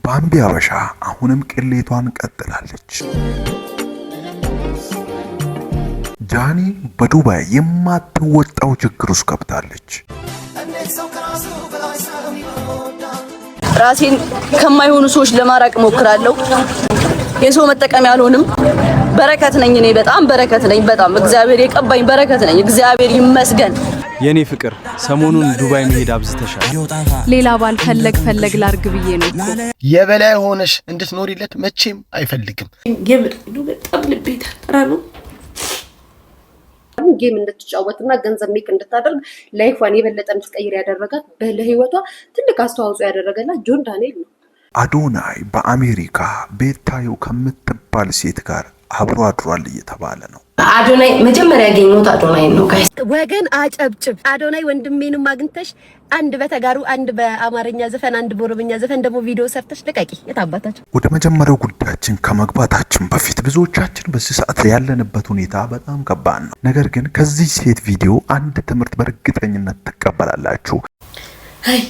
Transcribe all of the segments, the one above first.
ባምቢ አበሻ አሁንም ቅሌቷን ቀጥላለች። ጃኒ በዱባይ የማትወጣው ችግር ውስጥ ገብታለች። ራሴን ከማይሆኑ ሰዎች ለማራቅ ሞክራለሁ። የሰው መጠቀሚያ አልሆንም። በረከት ነኝ እኔ በጣም በረከት ነኝ። በጣም እግዚአብሔር የቀባኝ በረከት ነኝ። እግዚአብሔር ይመስገን። የኔ ፍቅር ሰሞኑን ዱባይ መሄድ አብዝተሻል። ሌላ ባል ፈለግ ላርግ ብዬ ነው እኮ። የበላይ ሆነሽ እንድትኖሪለት መቼም አይፈልግም። የምር ነው በጣም ልቤ ተጠራ ነው። ጌም እንድትጫወትና ገንዘብ ሜክ እንድታደርግ ላይፏን የበለጠ እንድትቀይር ያደረጋት ለህይወቷ ትልቅ አስተዋጽኦ ያደረገላት ጆን ዳንኤል ነው። አዶናይ በአሜሪካ ቤታዮ ከምትባል ሴት ጋር አብሮ አድሯል እየተባለ ነው። አዶናይ መጀመሪያ ያገኘሁት አዶናይ ነው ጋይስ። ወገን አጨብጭብ። አዶናይ ወንድሜንም አግኝተሽ አንድ በተጋሩ አንድ በአማርኛ ዘፈን አንድ በኦሮምኛ ዘፈን ደግሞ ቪዲዮ ሰርተሽ ልቀቂ። የታባታችሁ። ወደ መጀመሪያው ጉዳያችን ከመግባታችን በፊት ብዙዎቻችን በዚህ ሰዓት ያለንበት ሁኔታ በጣም ከባድ ነው። ነገር ግን ከዚህ ሴት ቪዲዮ አንድ ትምህርት በእርግጠኝነት ትቀበላላችሁ። አይ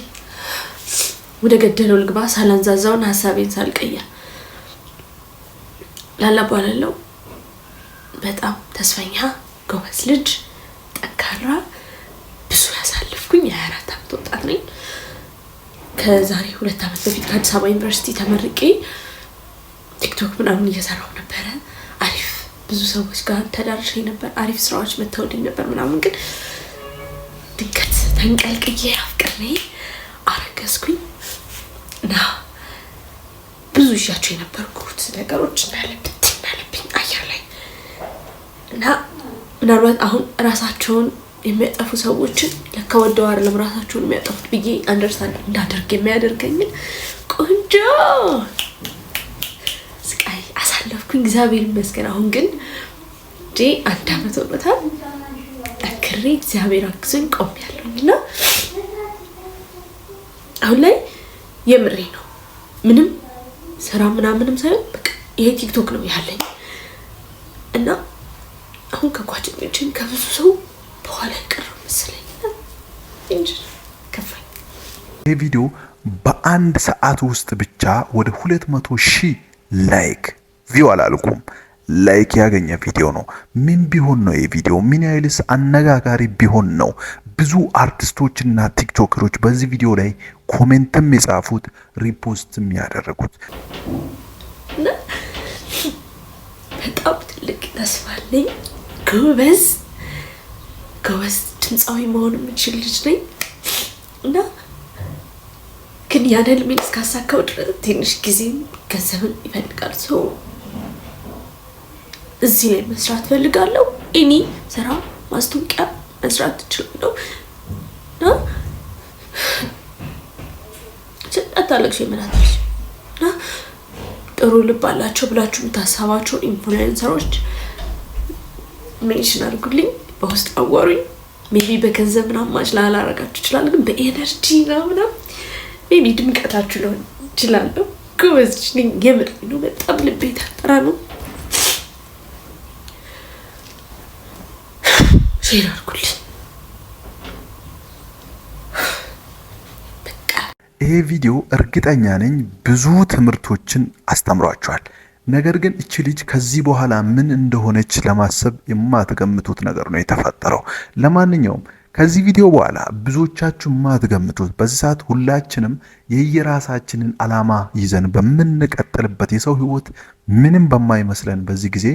ወደ ገደለው ልግባ። ሳላንዛዛውን ሐሳቤን ሳልቀየር ላላባላለው በጣም ተስፈኛ ጎበዝ ልጅ ጠንካራ ብዙ ያሳልፍኩኝ የ24 ዓመት ወጣት ነኝ። ከዛሬ 2 ዓመት በፊት ከአዲስ አበባ ዩኒቨርሲቲ ተመርቄ ቲክቶክ ምናምን እየሰራሁ ነበረ። አሪፍ ብዙ ሰዎች ጋር ተዳርሼ ነበር። አሪፍ ስራዎች መተውልኝ ነበር ምናምን። ግን ድንገት ተንቀልቅዬ አፍቅሬ አረገዝኩኝ እና ብዙ ይዣቸው የነበርኩት ነገሮች እንዳለብኝ አየር ላይ እና ምናልባት አሁን ራሳቸውን የሚያጠፉ ሰዎችን ለካ ወደው አይደለም ራሳቸውን የሚያጠፉት ብዬ አንደርስታንድ እንዳደርግ የሚያደርገኝን ቆንጆ ስቃይ አሳለፍኩኝ። እግዚአብሔር ይመስገን። አሁን ግን ጂ 1 ዓመት ሆኖታል። ጠንክሬ እግዚአብሔር አግዞኝ ቆሜያለሁና አሁን ላይ የምሬ ነው። ምንም ስራ ምናምንም ሳይሆን በቃ ይሄ ቲክቶክ ነው ያለኝ እና አሁን ከጓደኞቼም ከብዙ ሰው በኋላ ቀረው መሰለኝ እንጂ ከፋኝ። ይሄ ቪዲዮ በአንድ ሰዓት ውስጥ ብቻ ወደ 200,000 ላይክ ቪው አላልኩም ላይክ ያገኘ ቪዲዮ ነው። ምን ቢሆን ነው ይሄ ቪዲዮ? ምን ያህልስ አነጋጋሪ ቢሆን ነው ብዙ አርቲስቶችና ቲክቶከሮች በዚህ ቪዲዮ ላይ ኮሜንትም የጻፉት ሪፖስትም ያደረጉት? በጣም ትልቅ ተስፋ አለኝ። ጎበዝ ድምፃዊ መሆን የምችል ልጅ ነኝ እና ግን ያን ህልሜን እስካሳካው ድረስ ትንሽ ጊዜም ገንዘብን ይፈልጋል። ሰው እዚህ ላይ መስራት ፈልጋለሁ። እኔ ስራ ማስታወቂያ መስራት እችላለሁ እና አታለቅሽ የምናታሽ እና ጥሩ ልብ አላቸው ብላችሁ የምታሳባቸው ኢንፍሉዌንሰሮች ሜንሽን አድርጉልኝ፣ በውስጥ አዋሩኝ። ሜቢ በገንዘብ ምናምን ማች ላላረጋችሁ ይችላል፣ ግን በኤነርጂ ምናምን ሜቢ ድምቀታችሁ ሊሆን ይችላለሁ። ጎበዝ ነኝ የምር ነው። በጣም ልቤ ተጠራ ነው። ሼር አድርጉልኝ። ይሄ ቪዲዮ እርግጠኛ ነኝ ብዙ ትምህርቶችን አስተምሯቸዋል። ነገር ግን እቺ ልጅ ከዚህ በኋላ ምን እንደሆነች ለማሰብ የማትገምቱት ነገር ነው የተፈጠረው። ለማንኛውም ከዚህ ቪዲዮ በኋላ ብዙዎቻችሁ የማትገምቱት በዚህ ሰዓት ሁላችንም የየራሳችንን አላማ ይዘን በምንቀጥልበት የሰው ህይወት ምንም በማይመስለን በዚህ ጊዜ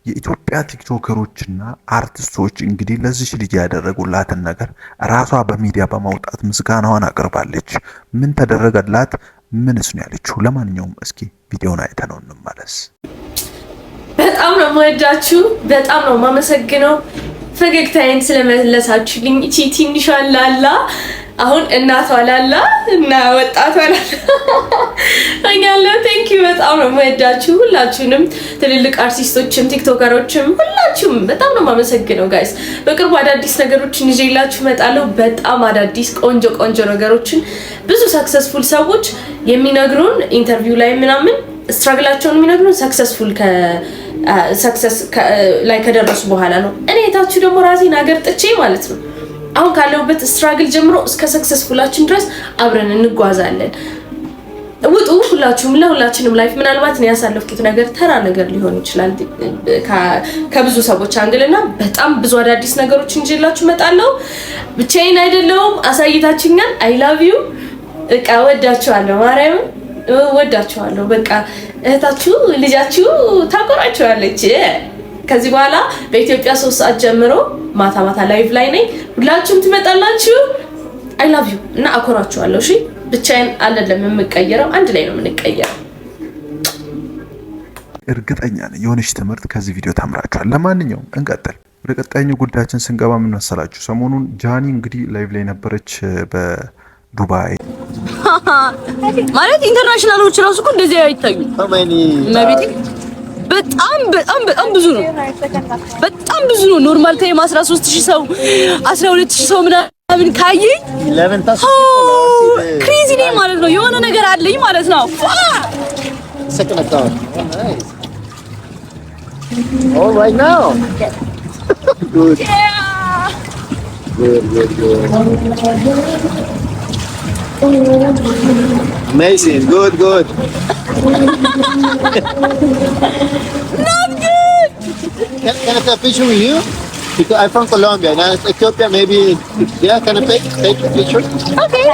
የኢትዮጵያ ቲክቶከሮችና አርቲስቶች እንግዲህ ለዚህ ልጅ ያደረጉላትን ነገር ራሷ በሚዲያ በማውጣት ምስጋናዋን አቅርባለች። ምን ተደረገላት? ምንስ ነው ያለችው? ለማንኛውም እስኪ ቪዲዮውን አይተነው እንመለስ። በጣም ነው የምወዳችሁ፣ በጣም ነው የማመሰግነው ፈገግታዬን ስለመለሳችሁልኝ። እቺ ትንሿ ላላ አሁን እናቷ ላላ እና ወጣቷ ላላ አኛለ ቴንክ ዩ። በጣም ነው የምወዳችሁ ሁላችሁንም፣ ትልልቅ አርቲስቶችም ቲክቶከሮችም ሁላችሁም በጣም ነው የማመሰግነው ጋይስ። በቅርቡ አዳዲስ ነገሮችን ይዤላችሁ እመጣለሁ። በጣም አዳዲስ ቆንጆ ነገሮችን ብዙ ሰክሰስፉል ሰዎች የሚነግሩን ኢንተርቪው ላይ ምናምን ስትራግላቸውን የሚነግሩን ሰክሰስፉል ሰክሰስ ላይ ከደረሱ በኋላ ነው። እኔ የታችሁ ደግሞ ራሴን አገር ጥቼ ማለት ነው አሁን ካለውበት ስትራግል ጀምሮ እስከ ሰክሰስፉላችን ድረስ አብረን እንጓዛለን። ውጡ ሁላችሁም ለሁላችንም ላይፍ ምናልባት ነው ያሳለፍኩት ነገር ተራ ነገር ሊሆን ይችላል ከብዙ ሰዎች አንግልና በጣም ብዙ አዳዲስ ነገሮች እንጀላችሁ እመጣለሁ። ብቻዬን አይደለሁም፣ አሳይታችሁኛል። አይ ላቭ ዩ በቃ ወዳችኋለሁ፣ ማርያም ወዳችኋለሁ። በቃ እህታችሁ ልጃችሁ ታቆራችኋለች። ከዚህ በኋላ በኢትዮጵያ 3 ሰዓት ጀምሮ ማታ ማታ ላይቭ ላይ ነኝ። ሁላችሁም ትመጣላችሁ። አይ ላቭ ዩ እና አኮራችኋለሁ። እሺ ብቻዬን አይደለም የምቀየረው፣ አንድ ላይ ነው የምንቀየረው። እርግጠኛ ነኝ የሆነች ትምህርት ከዚህ ቪዲዮ ተምራችኋል። ለማንኛውም እንቀጥል። ወደ ቀጣዩ ጉዳያችን ስንገባ ምን መሰላችሁ? ሰሞኑን ጃኒ እንግዲህ ላይቭ ላይ ነበረች በዱባይ ማለት ኢንተርናሽናሎች ራሱ እኮ እንደዚህ አይታዩ መቤቴ በጣም በጣም በጣም ብዙ ነው። በጣም ብዙ ነው። ኖርማል ታይም 13000 ሰው 12000 ሰው ምናምን ካየኝ ክሬዚ ነኝ ማለት ነው። የሆነ ነገር አለኝ ማለት ነው። All right now. Good. Amazing. Good. Not good. Can I take a picture with you? Because I'm from Colombia. Now Ethiopia, maybe. Yeah, can I take a picture? Okay.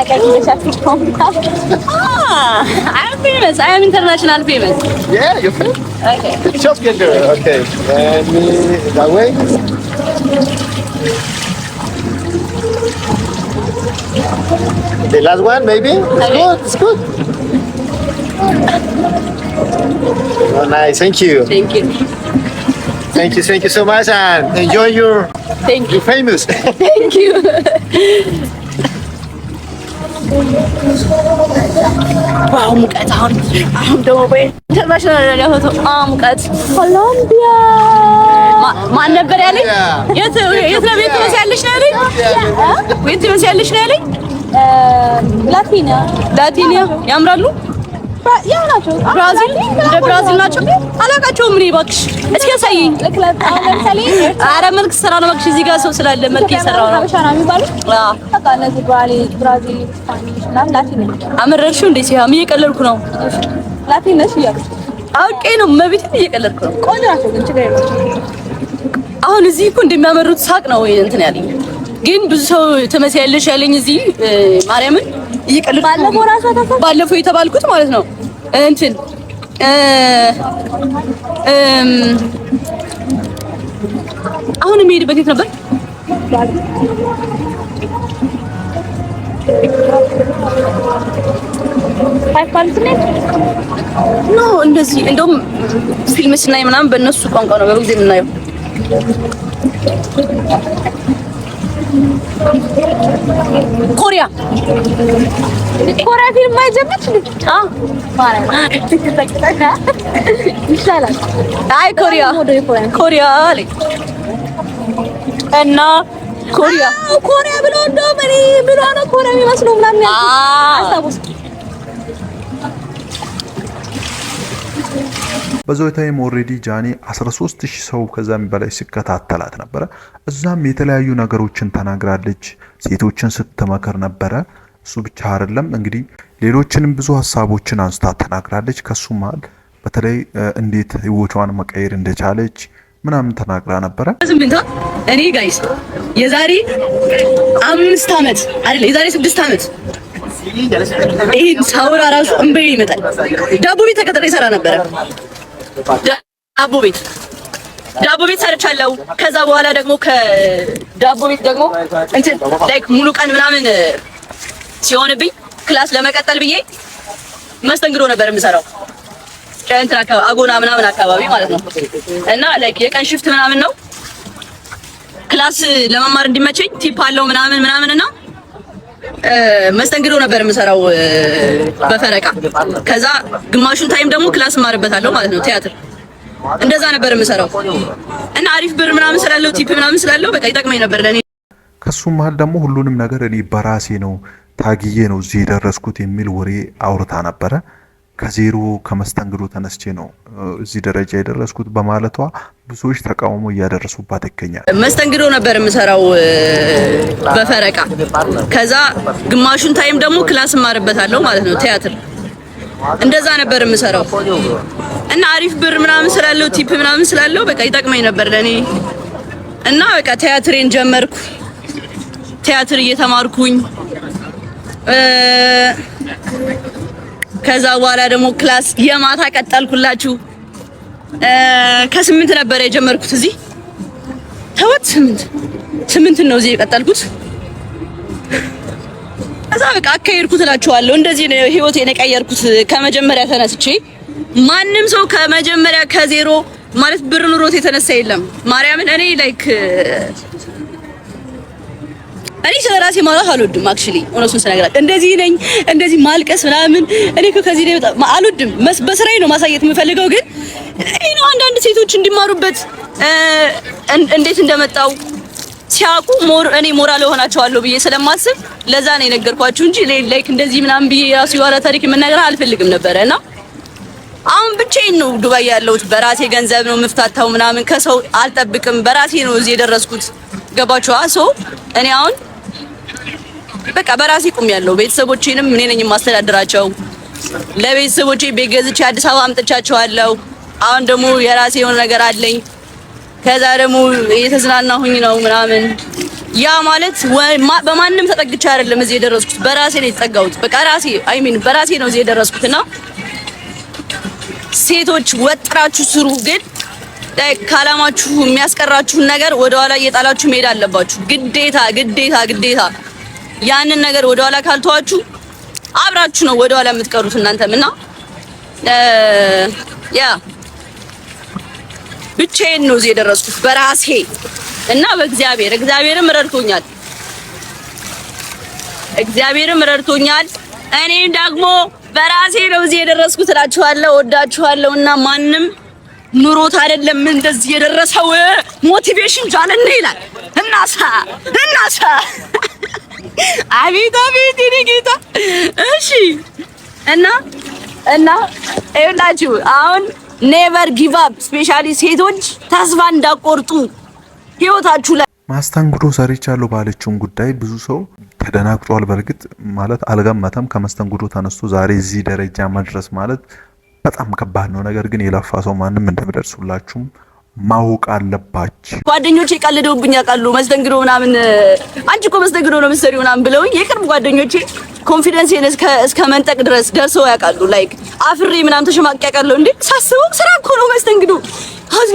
I'm famous. I am international famous. Yeah, you're famous. Okay. Ethiopian girl. Okay. And that way. The last one, maybe. It's good. Oh, nice. Thank you. Thank you. Thank you so much, and enjoy your. Thank you. You're famous. Thank you. ዋው ሙቀት! አሁን ደግሞ በኢንተርናሽናል ያለው ሙቀት ኮሎምቢያ ማን ነበር ያለኝ? የት ነው ቤት ትመስያለሽ ነው ያለኝ? ቤት ትመስያለሽ ነው ያለኝ? ላቲኒያ ያምራሉ። ያው ናቸው። ብራዚል ናቸው። አላውቃቸውም እኔ እባክሽ እስኪ ያሳየኝ። ለምሳሌ ኧረ መልክ ስራ ነው እባክሽ። እዚህ ጋር ሰው ስላለ መልክ እየሰራው ነው። ሀበሻ ነው የሚባለው። አዎ በቃ እነዚህ ብራዚል፣ ስፓኒሽ እና ላቲን አመረርሽው እንዴ? ሲያም እየቀለልኩ ነው። ላቲን ነሽ እያልኩ አውቄ ነው። መቤት እየቀለልኩ ነው። ቆንጆ ናቸው ግን ችግር የለውም። አሁን እዚህ እኮ እንደሚያመሩት ሳቅ ነው እንትን ያለኝ። ግን ብዙ ሰው ተመሳያለሽ ያለኝ እዚህ ማርያምን እየቀለልኩ ባለፈው የተባልኩት ማለት ነው እንትን አሁን የምሄድበት የት ነበር? ኖ እንደዚህ እንደውም ፊልም ስናይ ምናምን በእነሱ ቋንቋ ነው በጊዜ የምናየው። ኮሪያ ፊልም አይጀምርሽ? ይሻላል። አይ ኮሪያ አለኝ እና ኮሪያ ብሎ እንደውም እኔ ብሎ ነው ኮሪያ የሚመስለው ምናምን አስታውስ። በዛው ታይም ኦሬዲ ጃኒ 13000 ሰው ከዛም በላይ ሲከታተላት ነበረ። እዛም የተለያዩ ነገሮችን ተናግራለች። ሴቶችን ስትመከር ነበረ። እሱ ብቻ አይደለም እንግዲህ ሌሎችንም ብዙ ሀሳቦችን አንስታ ተናግራለች። ከሱ መሃል በተለይ እንዴት ህይወቷን መቀየር እንደቻለች ምናምን ተናግራ ነበረ። እኔ ጋይስ የዛሬ 5 ዓመት አይደል የዛሬ 6 ዓመት ይሄን ሳውራ ራሱ እንበይ ይመጣል። ዳቦ ቤት ተቀጥሬ ሰራ ነበረ። ዳቦ ቤት ሰርቻለሁ። ከዛ በኋላ ደግሞ ከዳቦ ቤት ደግሞ እንትን ላይክ ሙሉ ቀን ምናምን ሲሆንብኝ ክላስ ለመቀጠል ብዬ መስተንግዶ ነበር የምሰራው። እንትን አካባቢ አጎና ምናምን አካባቢ ማለት ነው። እና ላይክ የቀን ሽፍት ምናምን ነው። ክላስ ለመማር እንዲመቸኝ ቲፕ አለው ምናምን እና መስተንግዶ ነበር የምሰራው በፈረቃ። ከዛ ግማሹን ታይም ደግሞ ክላስ እማርበታለሁ ማለት ነው ቲያትር። እንደዛ ነበር የምሰራው እና አሪፍ ብር ምናምን ስላለው ቲፕ ምናምን ስላለው በቃ ይጠቅመኝ ነበር ለኔ። ከሱ መሃል ደግሞ ሁሉንም ነገር እኔ በራሴ ነው ታግዬ ነው እዚህ የደረስኩት የሚል ወሬ አውርታ ነበረ። ከዜሮ ከመስተንግዶ ተነስቼ ነው እዚህ ደረጃ የደረስኩት በማለቷ ብዙዎች ተቃውሞ እያደረሱባት ይገኛል። መስተንግዶ ነበር የምሰራው በፈረቃ። ከዛ ግማሹን ታይም ደግሞ ክላስ እማርበታለሁ ማለት ነው ቲያትር። እንደዛ ነበር የምሰራው እና አሪፍ ብር ምናምን ስላለው ቲፕ ምናምን ስላለው በቃ ይጠቅመኝ ነበር ለኔ እና በቃ ቲያትሬን ጀመርኩ። ቲያትር እየተማርኩኝ ከዛ በኋላ ደግሞ ክላስ የማታ ቀጠልኩላችሁ። ከ8 ነበር የጀመርኩት እዚህ ተወት 8 ነው እዚህ የቀጠልኩት። ከዛ በቃ አካሄድኩት እላችኋለሁ። እንደዚህ ነው ህይወቴን የቀየርኩት ከመጀመሪያ ተነስቼ። ማንም ሰው ከመጀመሪያ ከዜሮ ማለት ብር ኑሮት የተነሳ የለም። ማርያምን እኔ ላይክ እኔ ስለራሴ ማለት አልወድም። አክቹሊ እውነቱን ስነግራችሁ እንደዚህ ነኝ እንደዚህ ማልቀስ ምናምን እኔ ከዚህ ላይ በጣም አልወድም። በስራዬ ነው ማሳየት የምፈልገው። ግን እኔ ነው አንዳንድ ሴቶች እንዲማሩበት እንዴት እንደመጣው ሲያውቁ እኔ ሞራል ሆናቸዋለሁ ብዬ ስለማስብ ለዛ ነው የነገርኳችሁ እንጂ ላይክ እንደዚህ ምናምን ብዬ ራሱ የዋለ ታሪክ መናገር አልፈልግም ነበርና አሁን ብቻዬን ነው ዱባይ ያለሁት። በራሴ ገንዘብ ነው የምፍታታው ምናምን ከሰው አልጠብቅም። በራሴ ነው እዚህ የደረስኩት። ገባችሁ? እኔ አሁን በቃ በራሴ ቆሜያለሁ። ቤተሰቦቼንም እኔ ነኝ የማስተዳድራቸው። ለቤተሰቦቼ ቤት ገዝቼ አዲስ አበባ አምጥቻቸዋለሁ። አሁን ደግሞ የራሴ የሆነ ነገር አለኝ። ከዛ ደግሞ እየተዝናናሁኝ ነው ምናምን። ያ ማለት በማንም ተጠግቼ አይደለም እዚህ የደረስኩት። በራሴ ነው የተጠጋሁት። በቃ ራሴ በራሴ ነው እዚህ የደረስኩትና ሴቶች ወጥራችሁ ስሩ። ግን ካላማችሁ የሚያስቀራችሁን ነገር ወደኋላ እየጣላችሁ መሄድ አለባችሁ። ግዴታ ያንን ነገር ወደኋላ ካልተዋችሁ አብራችሁ ነው ወደኋላ የምትቀሩት እናንተም እና ያ ብቻዬን ነው እዚህ የደረስኩት በራሴ እና እግዚአብሔርም ረድቶኛል። እኔ ደግሞ በራሴ ነው እዚህ የደረስኩት እላችኋለሁ። ወዳችኋለሁ እና ማንም ኑሮት አይደለም እንደዚህ የደረሰው ሞቲቬሽን ጃለነ ይላል እናሳ አቤት የኔ ጌታ። እሺ እና ይኸውላችሁ አሁን ኔቨር ጊቭ አፕ ስፔሻሊ ሴቶች ተስፋ እንዳቆርጡ ህይወታችሁ ላይ ማስተንግዶ ሰርቻለሁ ባለችውን ጉዳይ ብዙ ሰው ተደናግጧል። በርግጥ ማለት አልገመተም። ከመስተንግዶ ተነስቶ ዛሬ እዚህ ደረጃ መድረስ ማለት በጣም ከባድ ነው። ነገር ግን የለፋ ሰው ማንም እንደሚደርሱላችሁም ማወቅ አለባችሁ። ጓደኞቼ ቀልደውብኝ ያውቃሉ። መስተንግዶ ምናምን አንቺ እኮ መስተንግዶ ነው የምትሰሪው ምናምን ብለውኝ የቅርብ ጓደኞቼ ኮንፊደንስን እስከ መንጠቅ ድረስ ደርሰው ያውቃሉ። ላይክ አፍሬ ምናምን ተሸማቀቅ ያውቃለሁ። እንዴ ሳስበው ስራ እኮ ነው መስተንግዶ።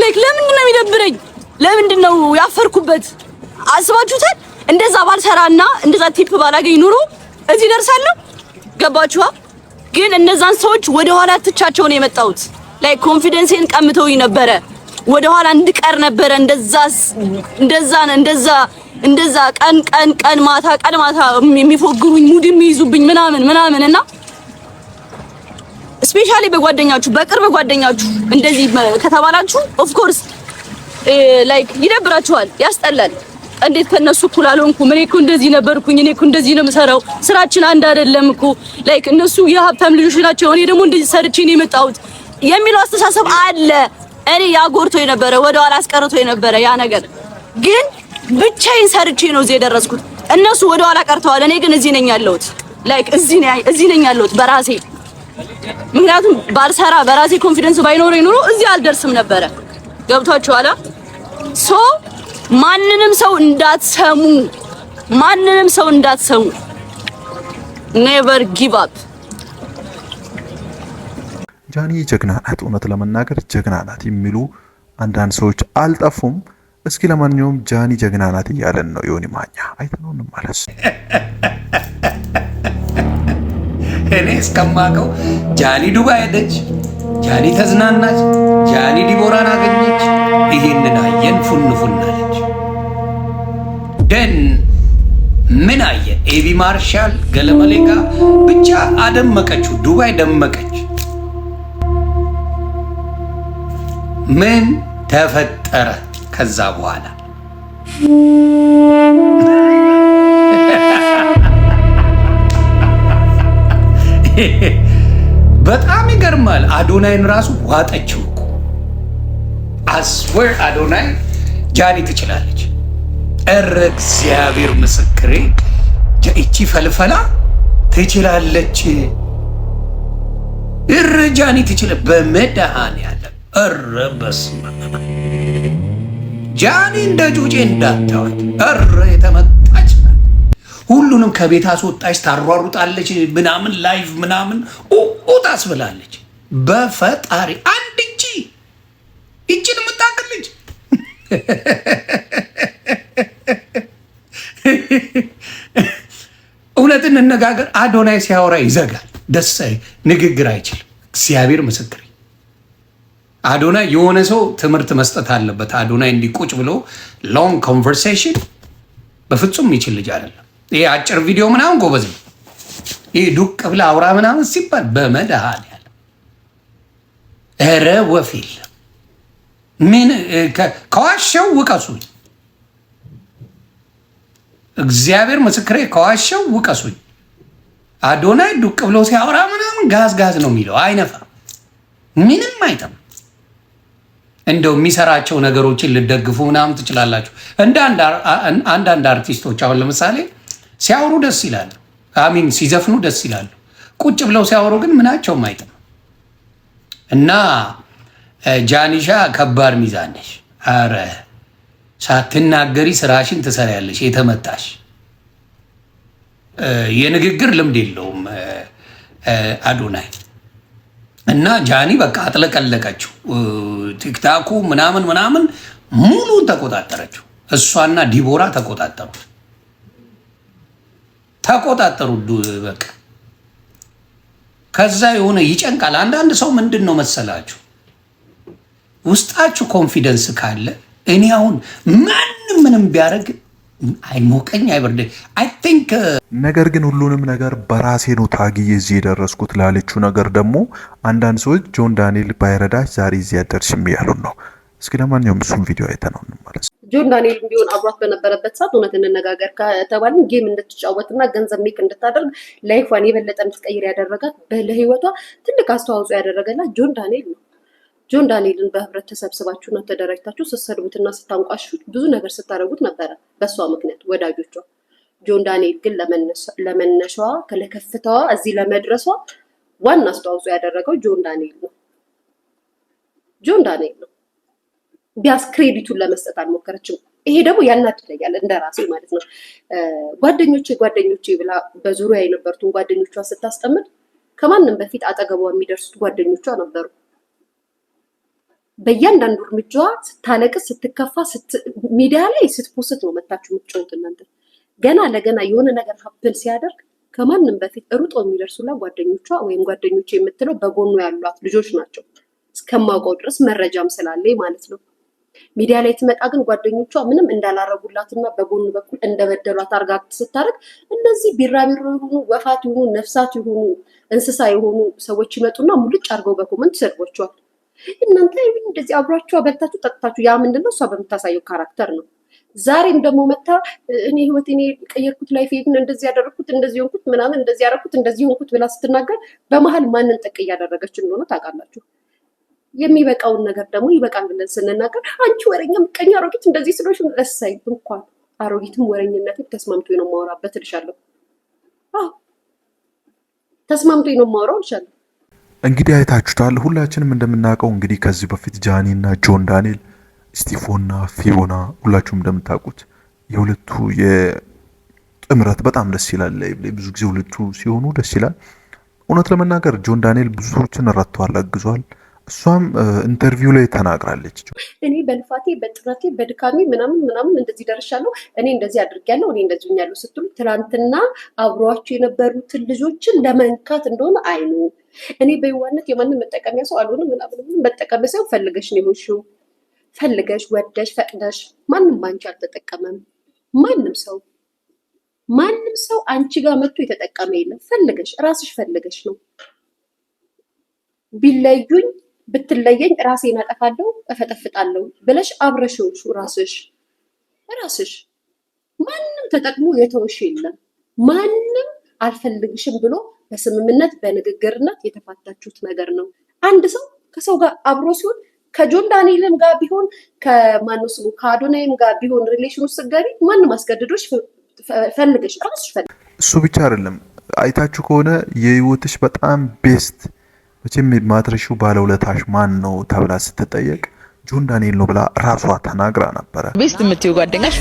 ላይክ ለምንድን ነው የሚደብረኝ? ለምንድን ነው ያፈርኩበት? አስባችሁታል? እንደዛ ባልሰራና እንደዛ ቲፕ ባላገኝ ኑሮ እዚህ ደርሳለሁ። ገባችኋ? ግን እነዛን ሰዎች ወደ ኋላ ትቻቸው ነው የመጣሁት። ላይክ ኮንፊደንስን ቀምተውኝ ነበረ። ወደ ኋላ እንድቀር ነበረ። እንደዛ ቀን ማታ የሚፎግሩኝ ሙድ የሚይዙብኝ ምናምን እና ስፔሻሊ በጓደኛችሁ በቅርብ ጓደኛችሁ እንደዚህ ከተባላችሁ ኦፍ ኮርስ ላይክ ይደብራችኋል፣ ያስጠላል። እንዴት ከነሱ እኩል አልሆንኩም? እኔ እኮ እንደዚህ ነበርኩኝ፣ እኔ እኮ እንደዚህ ነው የምሰራው፣ ስራችን አንድ አይደለም እኮ ላይክ እነሱ የሀብታም ልጆች ናቸው፣ እኔ ደግሞ እንደዚህ ሰርቼ ነው የመጣሁት የሚለው አስተሳሰብ አለ። እኔ ያጎርቶ የነበረ ወደ ኋላ አስቀርቶ የነበረ ያ ነገር ግን ብቻዬን ሰርቼ ነው እዚህ የደረስኩት። እነሱ ወደ ኋላ ቀርተዋል፣ እኔ ግን እዚህ ነኝ ያለሁት። ላይክ እዚህ ነኝ ያለሁት በራሴ። ምክንያቱም ባልሰራ በራሴ ኮንፊደንስ ባይኖረኝ ኑሮ እዚህ አልደርስም ነበረ። ገብቷችኋል? ሶ ማንንም ሰው እንዳትሰሙ ኔቨር ጊቭ አፕ። ጃኒ ጀግና ናት። እውነት ለመናገር ጀግና ናት የሚሉ አንዳንድ ሰዎች አልጠፉም። እስኪ ለማንኛውም ጃኒ ጀግና ናት እያለን ነው ዮኒ ማኛ። አይተነው እንመለስ። እኔ እስከማውቀው ጃኒ ዱባይ ሄደች፣ ጃኒ ተዝናናች፣ ጃኒ ዲቦራን አገኘች፣ ይሄንን አየን፣ ፉን አለች። ደን ምን አየን? ኤቢ ማርሻል ገለመሌ ጋር ብቻ አደመቀችው። ዱባይ ደመቀች። ምን ተፈጠረ ከዛ በኋላ? በጣም ይገርማል። አዶናይን ራሱ ዋጠችው እኮ። አስወር አዶናይ ጃኒ ትችላለች። እረ እግዚአብሔር ምስክሬ፣ እቺ ፈልፈላ ትችላለች። እርጃኒ ትችል በመድኃኒዓለም ኧረ በስመ አብ ጃኒ እንደ ጩጬ እንዳታወት ኧረ የተመጣች ሁሉንም ከቤት አስወጣች ታሯሩጣለች ምናምን ላይቭ ምናምን ታስብላለች በፈጣሪ አንድ እቺ እቺን የምታክል ልጅ እውነትን እንነጋገር አዶናይ ሲያወራ ይዘጋል ደስ ንግግር አይችልም እግዚአብሔር ምስክር አዶናይ የሆነ ሰው ትምህርት መስጠት አለበት አዶናይ እንዲቁጭ ብሎ ሎንግ ኮንቨርሴሽን በፍጹም የሚችል ልጅ አይደለም ይሄ አጭር ቪዲዮ ምናምን ጎበዝ ነው ይሄ ዱቅ ብላ አውራ ምናምን ሲባል በመድኃኒዓለም ኧረ ወፍ የለም ምን ከዋሸው ውቀሱኝ እግዚአብሔር ምስክሬ ከዋሸው ውቀሱኝ አዶናይ ዱቅ ብሎ ሲያወራ ምናምን ጋዝ ነው የሚለው አይነፋም ምንም አይተም እንደው የሚሰራቸው ነገሮችን ልደግፉ ምናምን ትችላላችሁ እንደ አንዳንድ አርቲስቶች አሁን ለምሳሌ ሲያወሩ ደስ ይላል አሚን ሲዘፍኑ ደስ ይላሉ ቁጭ ብለው ሲያወሩ ግን ምናቸውም አይተም እና ጃኒሻ ከባድ ሚዛን ነሽ አረ ሳትናገሪ ስራሽን ትሰሪያለሽ የተመታሽ የንግግር ልምድ የለውም አዶናይ እና ጃኒ በቃ አጥለቀለቀችው ቲክታኩ ምናምን ሙሉን ተቆጣጠረችው እሷና ዲቦራ ተቆጣጠሩ በቃ ከዛ የሆነ ይጨንቃል አንዳንድ ሰው ምንድን ነው መሰላችሁ ውስጣችሁ ኮንፊደንስ ካለ እኔ አሁን ማንም ምንም ቢያደርግ አይሞቀኝ አይበርደኝ አይ ቲንክ ነገር ግን ሁሉንም ነገር በራሴ ነው ታግዬ እዚህ የደረስኩት ላለችው ነገር ደግሞ አንዳንድ ሰዎች ጆን ዳንኤል ባይረዳሽ ዛሬ እዚህ ያደርሽም ያሉን ነው። እስኪ ለማንኛውም እሱም ቪዲዮ አይተነው እንመለስ። ጆን ዳንኤል ቢሆን አብሯት በነበረበት ሰዓት እውነት እንነጋገር ከተባልን ጌም እንድትጫወትና ገንዘብ ሜክ እንድታደርግ ላይፏን የበለጠ እንድትቀይር ያደረጋት ለህይወቷ ትልቅ አስተዋጽኦ ያደረገላት ጆን ዳንኤል ነው። ጆን ዳንኤልን በህብረት ተሰብስባችሁና ተደራጅታችሁ ስትሰድቡትና ስታንቋሹት ብዙ ነገር ስታደርጉት ነበረ በሷ ምክንያት ወዳጆቿ። ጆን ዳንኤል ግን ለመነሻዋ ለከፍታዋ እዚህ ለመድረሷ ዋና አስተዋጽኦ ያደረገው ጆን ዳንኤል ነው። ቢያስ ክሬዲቱን ለመስጠት አልሞከረችም። ይሄ ደግሞ ያናድደኛል እንደራሴ ማለት ነው። ጓደኞቼ ብላ በዙሪያ የነበሩትን ጓደኞቿ ስታስጠምድ ከማንም በፊት አጠገቧ የሚደርሱት ጓደኞቿ ነበሩ። በእያንዳንዱ እርምጃዋ ስታለቅስ ስትከፋ ሚዲያ ላይ ስትፖስት ነው መታችሁ የምትጮሁት እናንተ። ገና ለገና የሆነ ነገር ሀፕን ሲያደርግ ከማንም በፊት ሩጦ የሚደርሱላት ጓደኞቿ ወይም ጓደኞቿ የምትለው በጎኑ ያሏት ልጆች ናቸው እስከማውቀው ድረስ መረጃም ስላለኝ ማለት ነው። ሚዲያ ላይ ትመጣ ግን ጓደኞቿ ምንም እንዳላረጉላትና በጎኑ በኩል እንደበደሏት አርጋ ስታደርግ እነዚህ ቢራቢሮ የሆኑ ወፋት የሆኑ ነፍሳት የሆኑ እንስሳ የሆኑ ሰዎች ይመጡና ሙልጭ አድርገው በኮመንት ይሰድቧቸዋል። እናንተ እንደዚህ አብሯችሁ በልታችሁ ጠጥታችሁ ያ ምንድነው እሷ በምታሳየው ካራክተር ነው። ዛሬም ደግሞ መታ እኔ ህይወቴን ቀየርኩት ላይፍ እንደዚህ ያደረኩት እንደዚህ ሆንኩት ምናምን እንደዚህ ያደረኩት እንደዚህ ሆንኩት ብላ ስትናገር በመሀል ማንን ጠቅ እያደረገች እንደሆነ ታውቃላችሁ። የሚበቃውን ነገር ደግሞ ይበቃል ብለን ስንናገር አንቺ ወረኛ ምቀኛ አሮጊት እንደዚህ ስለሽ ለሳይ እንኳን አሮጊትም ወረኝነትም ተስማምቶ ነው ማወራበት እልሻለሁ። ተስማምቶ ነው ማወራው እልሻለሁ። እንግዲህ አይታችሁታል። ሁላችንም እንደምናውቀው እንግዲህ ከዚህ በፊት ጃኒ እና ጆን ዳንኤል ስቲፎና ፊዮና ሁላችሁም እንደምታውቁት የሁለቱ የጥምረት በጣም ደስ ይላል። ብዙ ጊዜ ሁለቱ ሲሆኑ ደስ ይላል። እውነት ለመናገር ጆን ዳንኤል ብዙ ሰዎችን ረድቷል፣ አግዟል። እሷም ኢንተርቪው ላይ ተናግራለች። እኔ በልፋቴ በጥረቴ በድካሜ ምናምን እንደዚህ ደርሻለሁ፣ እኔ እንደዚህ አድርጌያለሁ፣ እኔ እንደዚህ ሆኛለሁ ስትሉ ትናንትና አብሯቸው የነበሩትን ልጆችን ለመንካት እንደሆነ አይኑ እኔ በየዋነት የማንም መጠቀሚያ ሰው አልሆንም ምናምን መጠቀሚያ ሰው ፈልገሽ ነው የሆንሽው። ፈልገሽ ወደሽ ፈቅደሽ ማንም ባንቺ አልተጠቀመም። ማንም ሰው አንቺ ጋር መጥቶ የተጠቀመ የለም። ፈልገሽ ራስሽ ፈልገሽ ነው። ቢለዩኝ ብትለየኝ ራሴን አጠፋለሁ እፈጠፍጣለሁ ብለሽ አብረሽው ራስሽ ማንም ተጠቅሞ የተወሽ የለም። ማንም አልፈልግሽም ብሎ በስምምነት በንግግርነት የተፋታችሁት ነገር ነው። አንድ ሰው ከሰው ጋር አብሮ ሲሆን ከጆን ዳንኤልም ጋር ቢሆን ከማነው ስሙ ከአዶናይም ጋር ቢሆን ሪሌሽን ውስጥ ገቢ ማንም አስገድዶሽ ፈልገሽ ራስሽ ፈልገሽ። እሱ ብቻ አይደለም አይታችሁ ከሆነ የህይወትሽ በጣም ቤስት መቼም ማትረሺው ባለውለታሽ ማን ነው ተብላ ስትጠየቅ ጆን ዳንኤል ነው ብላ ራሷ ተናግራ ነበር። ቤስት የምትይው ጓደኛሽ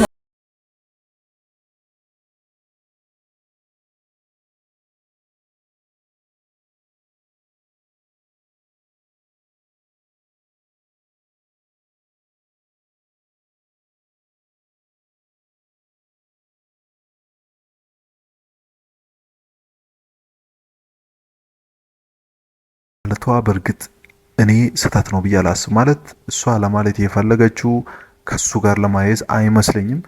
ማለቷ በእርግጥ እኔ ስህተት ነው ብዬ አላስብ። ማለት እሷ ለማለት የፈለገችው ከሱ ጋር ለማየዝ አይመስለኝም።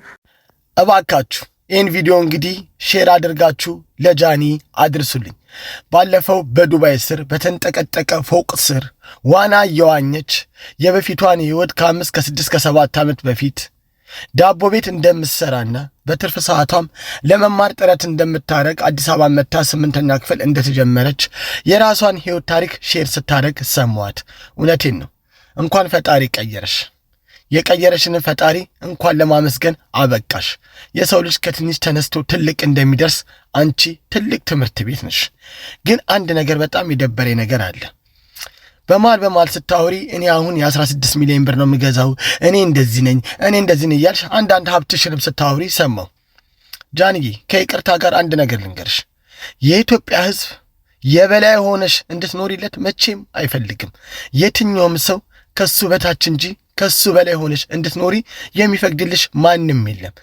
እባካችሁ ይህን ቪዲዮ እንግዲህ ሼር አድርጋችሁ ለጃኒ አድርሱልኝ። ባለፈው በዱባይ ስር በተንጠቀጠቀ ፎቅ ስር ዋና እየዋኘች የበፊቷን ህይወት ከ5 ከ6 ከ7 ዓመት በፊት ዳቦ ቤት እንደምትሰራና በትርፍ ሰዓቷም ለመማር ጥረት እንደምታረግ አዲስ አበባ መታ 8ኛ ክፍል እንደተጀመረች የራሷን ህይወት ታሪክ ሼር ስታደርግ ሰማዋት። እውነቴን ነው። እንኳን ፈጣሪ ቀየረሽ። የቀየረሽን ፈጣሪ እንኳን ለማመስገን አበቃሽ። የሰው ልጅ ከትንሽ ተነስቶ ትልቅ እንደሚደርስ አንቺ ትልቅ ትምህርት ቤት ነሽ። ግን አንድ ነገር በጣም የደበረ ነገር አለ። በማል ስታወሪ እኔ አሁን የ16 ሚሊዮን ብር ነው የምገዛው፣ እኔ እንደዚህ ነኝ እያልሽ አንዳንድ ሀብትሽንም ስታወሪ ሰማው። ጃንዬ ከይቅርታ ጋር አንድ ነገር ልንገርሽ። የኢትዮጵያ ህዝብ የበላይ ሆነሽ እንድትኖሪለት መቼም አይፈልግም። የትኛውም ሰው ከሱ በታች እንጂ ከሱ በላይ ሆነሽ እንድትኖሪ የሚፈቅድልሽ ማንም የለም።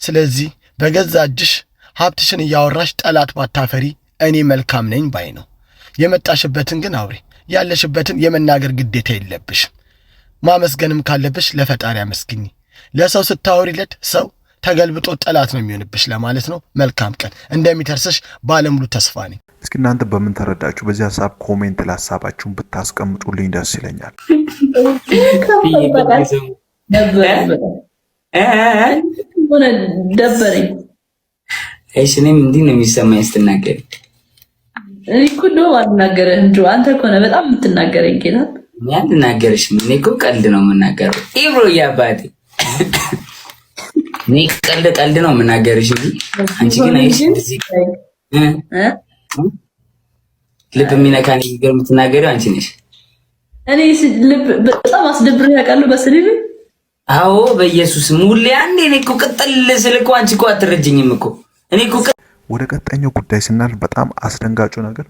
ስለዚህ በገዛ እጅሽ ሀብትሽን እያወራሽ ጠላት ባታፈሪ እኔ መልካም ነኝ ባይ ነው። የመጣሽበትን ግን አውሪ። ያለሽበትን የመናገር ግዴታ የለብሽ። ማመስገንም ካለብሽ ለፈጣሪ አመስግኝ። ለሰው ስታወሪለት ሰው ተገልብጦ ጠላት ነው የሚሆንብሽ ለማለት ነው። መልካም ቀን። እንደሚተርስሽ ባለሙሉ ተስፋ ነኝ። እስኪ እናንተ በምን ተረዳችሁ? በዚህ ሀሳብ ኮሜንት ለሀሳባችሁን ብታስቀምጡልኝ ደስ ይለኛል። ደበረኝ። እሺ እኔም እንዲህ ነው የሚሰማኝ ስትናገሪ። እኔ እኮ እንደውም አልናገርህም እንጂ አንተ እኮ ነህ በጣም የምትናገረኝ። ጌታ እኔ አልናገርሽም። እኔ እኮ ቀልድ ነው የምናገረው። ኢብሮ ያባቴ እኔ ቀልድ ነው የምናገርሽ እንጂ አንቺ ግን አይሽ እንደዚህ ልብ የሚነካ ነገር የምትናገሪው አንቺ ነሽ። እኔ ልብ በጣም አስደብረህ ያውቃሉ በስሪል? አዎ በኢየሱስ ሙሌ አንዴ እኔ እኮ ቅጥል ስል እኮ አንቺ እኮ አትረጅኝም እኮ እኔ እኮ። ወደ ቀጣኛው ጉዳይ ስናልፍ በጣም አስደንጋጩ ነገር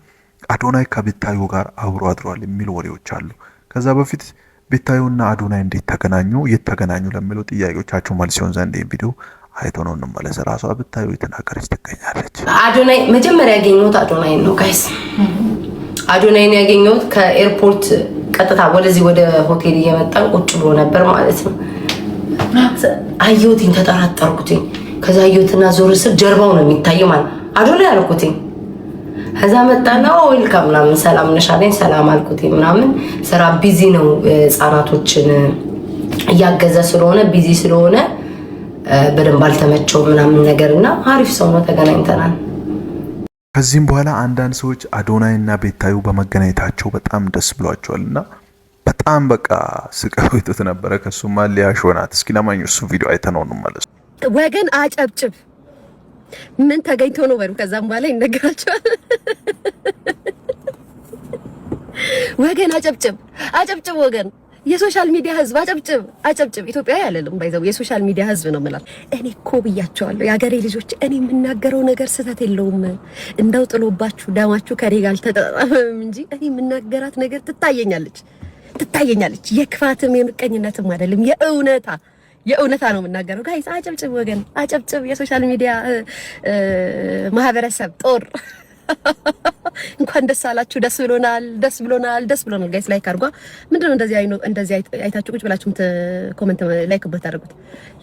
አዶናይ ከቤታዮ ጋር አብሮ አድሯል የሚሉ ወሬዎች አሉ። ከዛ በፊት ቤታዮና አዶናይ እንዴት ተገናኙ፣ የት ተገናኙ ለሚለው ጥያቄዎቻችሁ መልስ ይሆን ዘንድ ቪዲዮ አይቶ ነው እንመለስ። ራሷ ቤታዮ የተናገረች ትገኛለች። አዶናይ መጀመሪያ ያገኘሁት አዶናይ ነው ጋይስ። አዶናይን ያገኘሁት ከኤርፖርት ቀጥታ ወደዚህ ወደ ሆቴል እየመጣን ቁጭ ብሎ ነበር ማለት ነው። አየሁትኝ፣ ተጠራጠርኩትኝ። ከዛ አየሁትና ዞር ስል ጀርባው ነው የሚታየው ማለት አዶናይ አልኩትኝ። ከዛ መጣና ዌልካም ምናምን ሰላም ነሽ አለኝ። ሰላም አልኩትኝ ምናምን። ስራ ቢዚ ነው፣ ህጻናቶችን እያገዘ ስለሆነ ቢዚ ስለሆነ በደንብ አልተመቸው ምናምን ነገርና አሪፍ ሰው ነው። ተገናኝተናል። ከዚህም በኋላ አንዳንድ ሰዎች አዶናይና ቤታዮ በመገናኘታቸው በጣም ደስ ብሏቸዋልና በጣም በቃ ስቀው ይተት ነበረ። ከሱማ ሊያሾናት እስኪ ለማኝ እሱ ቪዲዮ አይተነው እንመለስ። ወገን አጨብጭብ ምን ተገኝቶ ነው በሩ። ከዛም በኋላ ይነገራቸዋል። ወገን አጨብጭብ ወገን የሶሻል ሚዲያ ህዝብ አጨብጭብ። ኢትዮጵያዊ አይደለም ባይዘው የሶሻል ሚዲያ ህዝብ ነው ማለት። እኔ እኮ ብያቸዋለሁ የሀገሬ ልጆች፣ እኔ የምናገረው ነገር ስህተት የለውም። እንደው ጥሎባችሁ ደማችሁ ከኔ ጋር አልተጣጣመም እንጂ እኔ የምናገራት ነገር ትታየኛለች። የክፋትም የምቀኝነትም አይደለም፣ የእውነታ ነው የምናገረው። ጋይስ አጨብጭብ ወገን አጨብጭብ። የሶሻል ሚዲያ ማህበረሰብ ጦር እንኳን ደስ አላችሁ። ደስ ብሎናል ጋይስ። ላይክ አድርጓ። ምንድነው እንደዚህ አይታችሁ ቁጭ ብላችሁ ኮሜንት ላይክ ብታደርጉት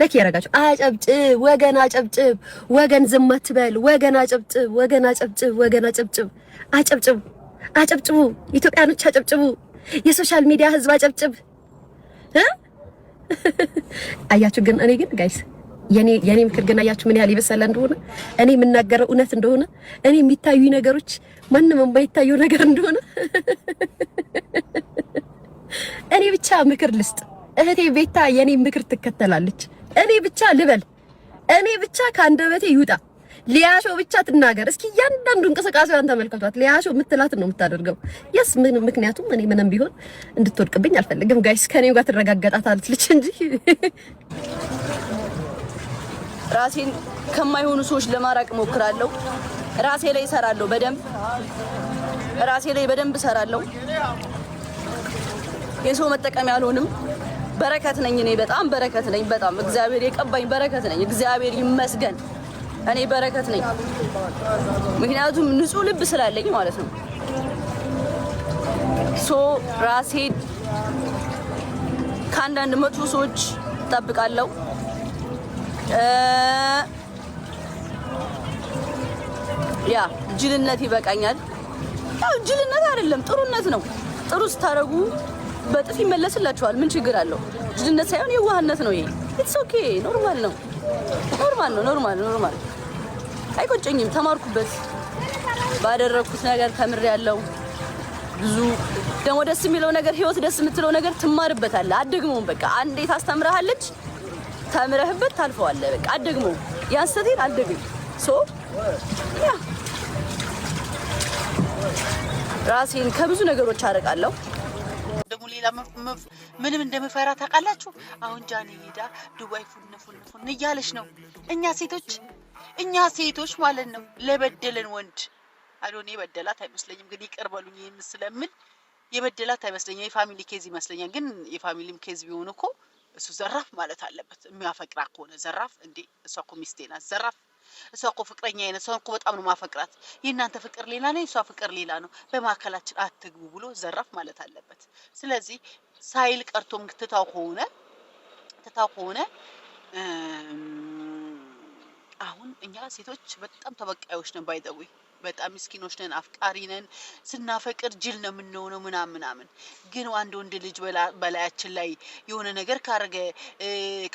ላይክ ያረጋችሁ። አጨብጭብ ወገን አጨብጭብ ወገን ዝም አትበል ወገን አጨብጭብ አጨብጭቡ። ኢትዮጵያኖች አጨብጭቡ። የሶሻል ሚዲያ ህዝብ አጨብጭብ። አያችሁ ግን እኔ ግን ጋይስ የኔ ምክር ግን አያችሁ ምን ያህል ይበሰለ እንደሆነ፣ እኔ የምናገረው እውነት እንደሆነ፣ እኔ የሚታዩ ነገሮች ማንንም የማይታየው ነገር እንደሆነ እኔ ብቻ ምክር ልስጥ። እህቴ ቤታ የኔ ምክር ትከተላለች። እኔ ብቻ ልበል፣ እኔ ብቻ ከአንደበቴ ይውጣ። ሊያሾ ብቻ ትናገር እስኪ። እያንዳንዱ እንቅስቃሴዋን ተመልከቷት። ሊያሾ የምትላትን ነው የምታደርገው። የስ ምክንያቱም እኔ ምንም ቢሆን እንድትወድቅብኝ አልፈልግም። ጋይስ ከኔው ጋር ትረጋገጣታለች እንጂ ራሴን ከማይሆኑ ሰዎች ለማራቅ ሞክራለሁ። ራሴ ላይ እሰራለሁ፣ ራሴ ላይ በደንብ እሰራለሁ። የሰው መጠቀም ያልሆንም በረከት ነኝ እኔ በጣም በረከት ነኝ። በጣም እግዚአብሔር የቀባኝ በረከት ነኝ። እግዚአብሔር ይመስገን እኔ በረከት ነኝ። ምክንያቱም ንጹህ ልብ ስላለኝ ማለት ነው። ራሴን ከአንዳንድ መጥፎ ሰዎች እጠብቃለሁ። ያ ጅልነት ይበቃኛል። ያው ጅልነት አይደለም ጥሩነት ነው። ጥሩ ስታረጉ በጥፍ ይመለስላችኋል። ምን ችግር አለው? ጅልነት ሳይሆን የዋህነት ነው ይሄ። ኢትስ ኦኬ ኖርማል ነው። ኖርማል አይቆጨኝም። ተማርኩበት። ባደረኩት ነገር ተምሬያለሁ። ብዙ ደግሞ ደስ የሚለው ነገር ህይወት ደስ የምትለው ነገር ትማርበታለህ። አትደግመውም። በቃ አንዴ ታስተምርሃለች፣ ተምረህበት ታልፈዋለህ። በቃ አትደግመውም። ያንስተቴን አልደግም። ያ ራሴን ከብዙ ነገሮች አርቃለሁ። ደግሞ ሌላ ምንም እንደምፈራ ታውቃላችሁ? አሁን ጃኒ ሄዳ ዱባይ ፉን እያለች ነው። እኛ ሴቶች ማለት ነው ለበደለን ወንድ አዶኔ በደላት አይመስለኝም፣ ግን ይቅር በሉኝ። ይሄን ስለምን የበደላት አይመስለኝም። የፋሚሊ ኬዝ ይመስለኛል። ግን የፋሚሊም ኬዝ ቢሆን እኮ እሱ ዘራፍ ማለት አለበት። የሚያፈቅራ ከሆነ ዘራፍ እንዴ! እሷ እኮ ሚስቴ ናት። ዘራፍ እሷ እኮ ፍቅረኛ አይነት ሰው እኮ በጣም ነው ማፈቅራት። የእናንተ ፍቅር ሌላ ነው፣ የሷ ፍቅር ሌላ ነው። በማከላችን አትግቡ ብሎ ዘራፍ ማለት አለበት። ስለዚህ ሳይል ቀርቶም ትታው ከሆነ አሁን እኛ ሴቶች በጣም ተበቃዮች ነን። ባይደዊ በጣም ምስኪኖች ነን፣ አፍቃሪ ነን። ስናፈቅር ጅል ነው የምንሆነው ምናምን። ግን አንድ ወንድ ልጅ በላያችን ላይ የሆነ ነገር ካረገ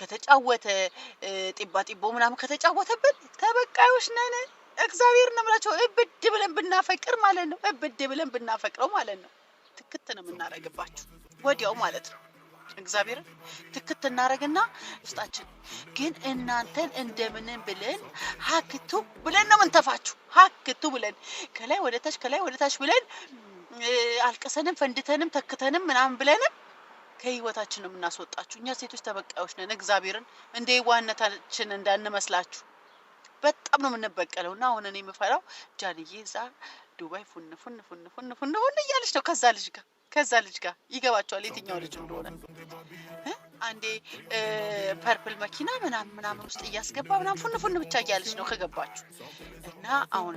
ከተጫወተ ጢቦ ምናምን ከተጫወተብን ተበቃዮች ነን። እግዚአብሔር ነው የምላቸው። እብድ ብለን ብናፈቅር ማለት ነው፣ እብድ ብለን ብናፈቅረው ማለት ነው ትክት ነው የምናረግባችሁ ወዲያው ማለት ነው። እግዚአብሔር ትክት እናረግና ውስጣችን ግን እናንተን እንደምንም ብለን ሀክቱ ብለን ነው ምንተፋችሁ። ሀክቱ ብለን ከላይ ወደ ታች ብለን አልቀሰንም ፈንድተንም ተክተንም ምናምን ብለንም ከህይወታችን ነው የምናስወጣችሁ። እኛ ሴቶች ተበቃዮች ነን። እግዚአብሔርን እንደ የዋህነታችን እንዳንመስላችሁ በጣም ነው የምንበቀለው። እና አሁን እኔ የምፈራው ጃንዬ እዛ ዱባይ ፉን እያለች ነው ከዛ ልጅ ጋር ይገባቸዋል የትኛው ልጅ እንደሆነ። አንዴ ፐርፕል መኪና ምናምን ውስጥ እያስገባ ምናምን ፉን ብቻ እያለች ነው ከገባችሁ። እና አሁን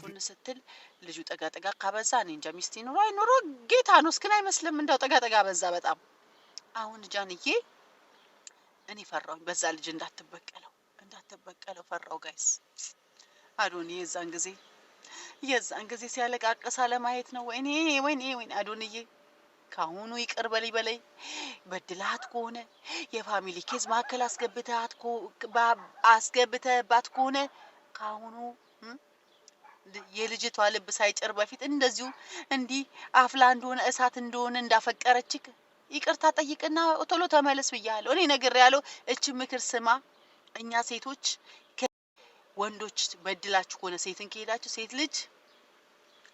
ፉን ስትል ልጁ ጠጋ ካበዛ እኔ እንጃ ሚስት ይኑሮ አይኑሮ ጌታ ነው እስክን አይመስልም። እንደው ጠጋ በዛ በጣም። አሁን ጃንዬ እኔ ፈራሁኝ በዛ ልጅ እንዳትበቀለው ፈራው ጋይስ። አዶኒ የዛን ጊዜ ሲያለቃቀስ ለማየት ነው። ወይኔ አዶንዬ ካሁኑ ይቅር በለይ። በድላት ከሆነ የፋሚሊ ኬዝ ማከል አስገብተባት ከሆነ ካሁኑ የልጅቷ ልብ ሳይጭር በፊት እንደዚሁ እንዲህ አፍላ እንደሆነ እሳት እንደሆነ እንዳፈቀረችክ ይቅርታ ጠይቅና ቶሎ ተመለስ ብያለሁ። እኔ ነግሬያለሁ። እቺ ምክር ስማ። እኛ ሴቶች ወንዶች በድላችሁ ከሆነ ሴትን ከሄዳችሁ ሴት ልጅ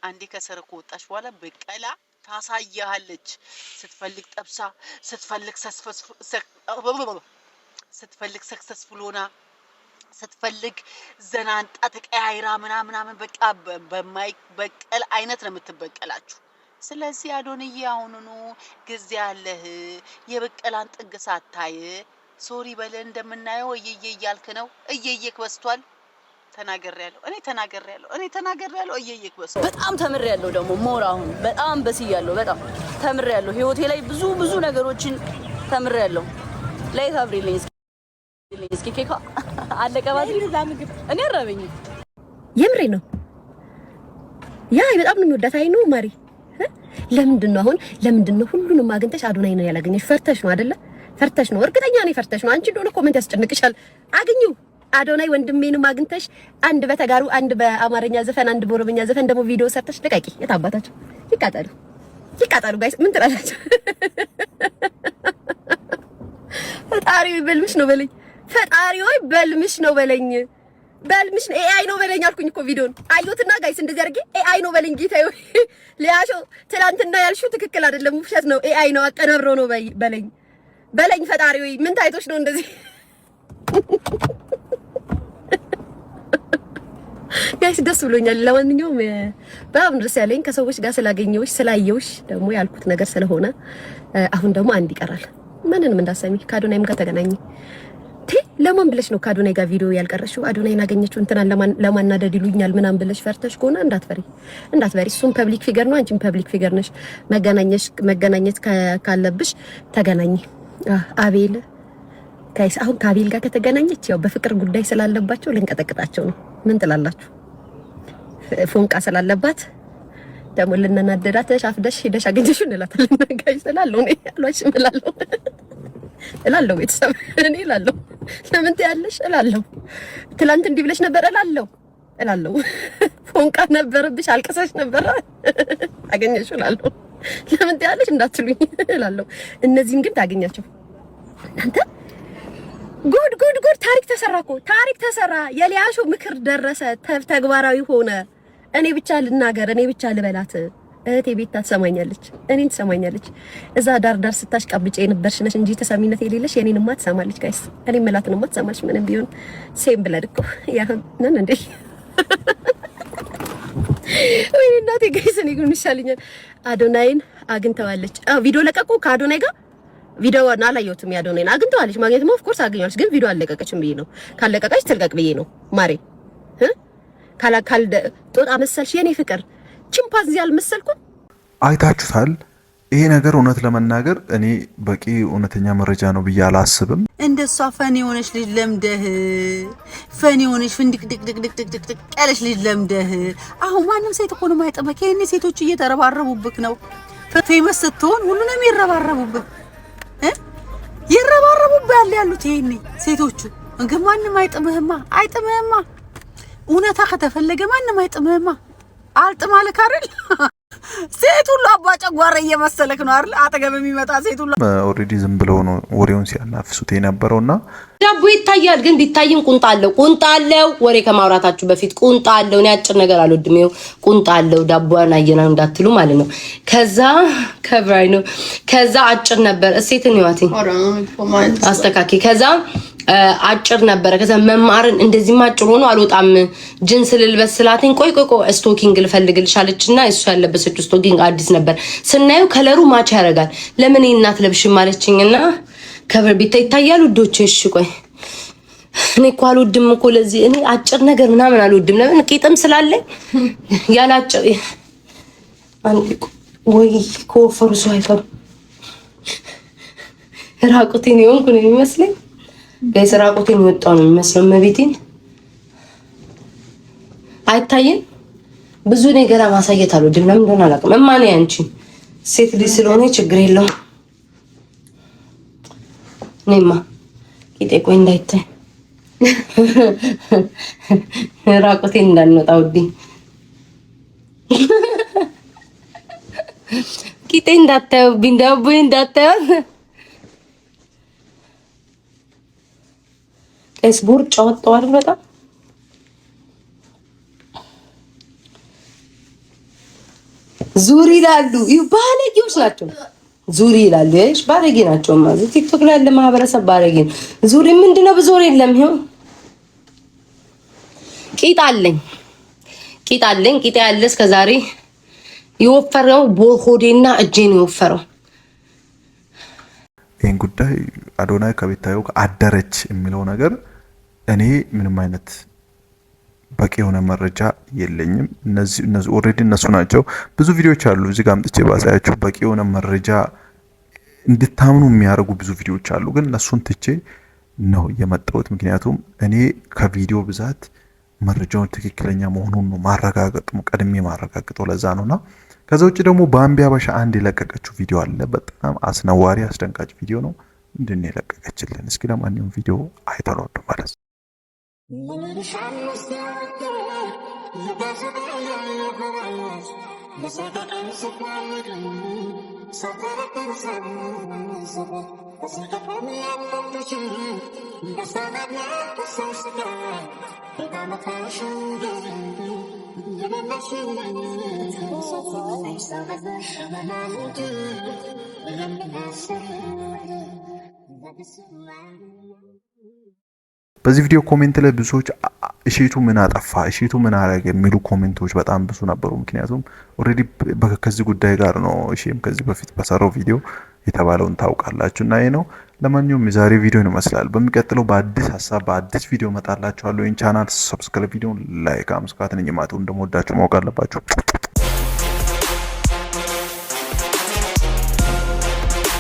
አንዴ ከሰር ከወጣች በኋላ በቀላ ታሳያለች። ስትፈልግ ጠብሳ፣ ስትፈልግ ሰክሰስፉል ሆና፣ ስትፈልግ ዘናንጣ ተቀያይራ ምናምን በቃ በማይበቀል አይነት ነው የምትበቀላችሁ። ስለዚህ አዶንዬ አሁኑኑ ጊዜ አለህ። የበቀላን ጥግ ሳታይ ሶሪ በለ። እንደምናየው እየየ እያልክ ነው። እየየክ በስቷል። ተናገርያለሁ። እየየክ በስቷል። በጣም ተምሬያለሁ። ደግሞ ሞር አሁን በጣም በስያለሁ። በጣም ተምሬያለሁ። ህይወቴ ላይ ብዙ ነገሮችን ተምሬያለሁ። ላይ ታብሪልኝ እስኪ ኬካ አለቀባት። እኔ አረበኝ የምሬ ነው። ያ በጣም ነው የሚወዳት። አይ ነው ማሪ። ለምንድን ነው ሁሉንም አግኝተሽ አዶናይ ነው ያላገኘሽ? ፈርተሽ ነው አይደለ? ፈርተሽ ነው። እርግጠኛ ነኝ ፈርተሽ ነው። አንቺ እንደሆነ ኮሜንት ያስጨንቅሻል። አግኙ አዶናይ ወንድሜንም አግኝተሽ አንድ በተጋሩ አንድ በአማርኛ ዘፈን አንድ በኦሮምኛ ዘፈን ደግሞ ቪዲዮ ሰርተሽ ልቀቂ። የታባታችሁ ይቃጠሉ ጋይስ። ምን ትላላችሁ? ፈጣሪ በልምሽ ነው በለኝ። በልምሽ ኤአይ ነው በለኝ አልኩኝ እኮ ቪዲዮን አዩትና ጋይስ እንደዚህ አድርጌ ኤአይ ነው በለኝ ጌታዬ ሊያሾ ትላንትና ያልሽው ትክክል አይደለም ውሸት ነው ኤአይ ነው አቀናብሮ ነው በለኝ ፈጣሪ ወይ ምን ታይቶሽ ነው እንደዚህ ጋይስ ደስ ብሎኛል ለማንኛውም በጣም ደስ ያለኝ ከሰዎች ጋር ስላገኘሁሽ ስላየሁሽ ደግሞ ያልኩት ነገር ስለሆነ አሁን ደግሞ አንድ ይቀራል ምንንም እንዳሰሚ ከአዶናይም ጋር ተገናኘ ለማን ብለሽ ነው ከአዶናይ ጋር ቪዲዮ ያልቀረሽው አዶናይን አገኘችው እንትና ለማናደድ ይሉኛል ምናምን ብለሽ ፈርተሽ ከሆነ እንዳትፈሪ እሱም ፐብሊክ ፊገር ነው አንቺም ፐብሊክ ፊገር ነሽ መገናኘት ካለብሽ ተገናኝ አቤል ጋይስ አሁን ከአቤል ጋር ከተገናኘች ያው በፍቅር ጉዳይ ስላለባቸው ልንቀጠቅጣቸው ነው ምን ትላላችሁ ፎንቃ ስላለባት ደግሞ ልንናደዳት ሻፍደሽ ሄደሽ አገኘሽ እንላታለን ጋይስ እላለሁ እኔ አሏሽ እላለሁ ቤተሰብ እኔ እላለሁ ለምን ትያለሽ እላለሁ ትላንት እንዲህ ብለሽ ነበር እላለሁ ፎንቃ ነበረብሽ አልቀሰሽ ነበር አገኘሽ እላለሁ ለምን ትያለሽ እንዳትሉኝ እላለሁ እነዚህን ግን ታገኛቸው እናንተ ጉድ ታሪክ ተሰራ የሊያሾ ምክር ደረሰ ተግባራዊ ሆነ እኔ ብቻ ልናገር እኔ ብቻ ልበላት እህቴ ቤት ታሰማኛለች እኔን ትሰማኛለች እዛ ዳር ስታሽቃብጭ የነበርሽ ነሽ እንጂ ተሰሚነት የሌለሽ የኔንማ ትሰማለች ጋይስ እኔ መላትንማ ትሰማለች ምንም ቢሆን ሴም ብለድ እኮ ያንን እንዴ ወይ እናቴ ጋይስ እኔ ግን ይሻለኛል አዶናይን አግኝተዋለች ቪዲዮ ለቀቁ ከአዶናይ ጋር ቪዲዮውን አላየሁትም ያዶናይን አግኝተዋለች ማግኘትም ኦፍ ኮርስ አግኝዋለች ግን ቪዲዮ አለቀቀችም ብዬ ነው ካለቀቀች ትልቀቅ ብዬ ነው ማሬ ካላካል ጦጣ መሰልሽ የኔ ፍቅር ቺምፓንዚ አልመሰልኩም አይታችሁታል ይሄ ነገር እውነት ለመናገር እኔ በቂ እውነተኛ መረጃ ነው ብዬ አላስብም እንደሷ ፈኒ ሆነሽ ልጅ ለምደህ ፈኒ ሆነሽ ፍንድቅ ድቅ ያለሽ ልጅ ለምደህ አሁን ማንም ሴት እኮ ነው የማይጠመቅ የኔ ሴቶች እየተረባረቡብክ ነው ፌመስ ስትሆን ሁሉንም ይረባረቡብክ ይረባረቡብህ ያሉት ይሄኔ ሴቶቹ እንግዲህ ማንም አይጥምህማ እውነታ ከተፈለገ ማንም አይጥምህማ አልጥማለክ አይደል ሴት ሁሉ አባ ጨጓራ እየመሰለክ ነው አይደል አጠገብ የሚመጣ ሴት ሁሉ ኦሬዲ ዝም ብለው ነው ወሬውን ሲያናፍሱት የነበረውና ዳቦ ይታያል ግን ቢታይም ቁንጣ አለው ወሬ ከማውራታችሁ በፊት ቁንጣ አለው እኔ አጭር ነገር አልወድም ይኸው ቁንጣ አለው ዳቦና አየናው እንዳትሉ ማለት ነው ከዛ ከብራይ ነው ከዛ አጭር ነበር እሴትን ይዋትኝ አስተካኪ ከዛ አጭር ነበር ከዛ መማርን እንደዚህ ማጭር ሆኖ አልወጣም ጅንስ ልልበስ ስላትኝ ቆይ ስቶኪንግ ልፈልግልሻለችና እሱ ያለበሰችው ስቶኪንግ አዲስ ነበር ስናየው ከለሩ ማች ያረጋል ለምን እናት ለብሽ ማለችኝና ከበር ቢታይ ይታያል ውዶች እሺ ቆይ እኔ እኮ አልወድም እኮ ለዚህ እኔ አጭር ነገር ምናምን አልወድም ለምን ቂጥም ስላለኝ ያላጭር አንድ ወይ ኮፈሩ ሰው አይፈሩ ራቁቴን ይሆንኩ ነው የሚመስለኝ በስራ ቆቴን ወጣው ነው የሚመስለው መቤቴን አይታየን ብዙ ነገር ማሳየት አልወድም ለምን እንደሆነ አላውቅም እማኔ አንቺ ሴት ልጅ ስለሆነ ችግር የለውም ነማ ቂጤ ቆይ እንዳይታይ ራቆቴን እንዳንወጣው ዲ ቂጤ እንዳታዩ ቢንዳቦ እንዳታዩ ስፖርት ጫወተዋል በጣም ዙሪ ይላሉ ባለጌዎች ናቸው ዙሪ ይላሉ እሺ ባለጌ ናቸው ማለት ቲክቶክ ላይ ያለ ማህበረሰብ ባለጌ ዙሪ ምንድነው ብዙ የለም ይሄው ቂጥ አለኝ ያለ እስከ ዛሬ ይወፈረው ቦሆዴና እጄን ይወፈረው ይሄን ጉዳይ አዶናይ ከቤታዮ አደረች የሚለው ነገር እኔ ምንም አይነት በቂ የሆነ መረጃ የለኝም እነዚህ ኦሬዲ እነሱ ናቸው ብዙ ቪዲዮዎች አሉ እዚህ ጋር አምጥቼ ባሳያችሁ በቂ የሆነ መረጃ እንድታምኑ የሚያደርጉ ብዙ ቪዲዮዎች አሉ ግን እነሱን ትቼ ነው የመጣሁት ምክንያቱም እኔ ከቪዲዮ ብዛት መረጃውን ትክክለኛ መሆኑን ነው ቀድሜ ማረጋገጠው ለዛ ነውና ከዛ ውጪ ደግሞ ባምቢ አበሻ አንድ የለቀቀችው ቪዲዮ አለ በጣም አስነዋሪ አስደንጋጭ ቪዲዮ ነው እንደኔ የለቀቀችልን እስኪ ለማንኛውም ቪዲዮ አይተነው ማለት ነው በዚህ ቪዲዮ ኮሜንት ላይ ብዙ ሰዎች እሺቱ ምን አጠፋ እሺቱ ምን አረገ የሚሉ ኮሜንቶች በጣም ብዙ ነበሩ። ምክንያቱም ኦሬዲ ከዚህ ጉዳይ ጋር ነው እሺም ከዚህ በፊት በሰራው ቪዲዮ የተባለውን ታውቃላችሁና ይሄ ነው። ለማንኛውም የዛሬ ቪዲዮ ይመስላል። በሚቀጥለው በአዲስ ሐሳብ በአዲስ ቪዲዮ መጣላችኋለሁ። ይህን ቻናል ሰብስክራይብ፣ ቪዲዮን ላይክ፣ አምስካትን እየማጡ እንደምወዳችሁ ማወቅ አለባችሁ።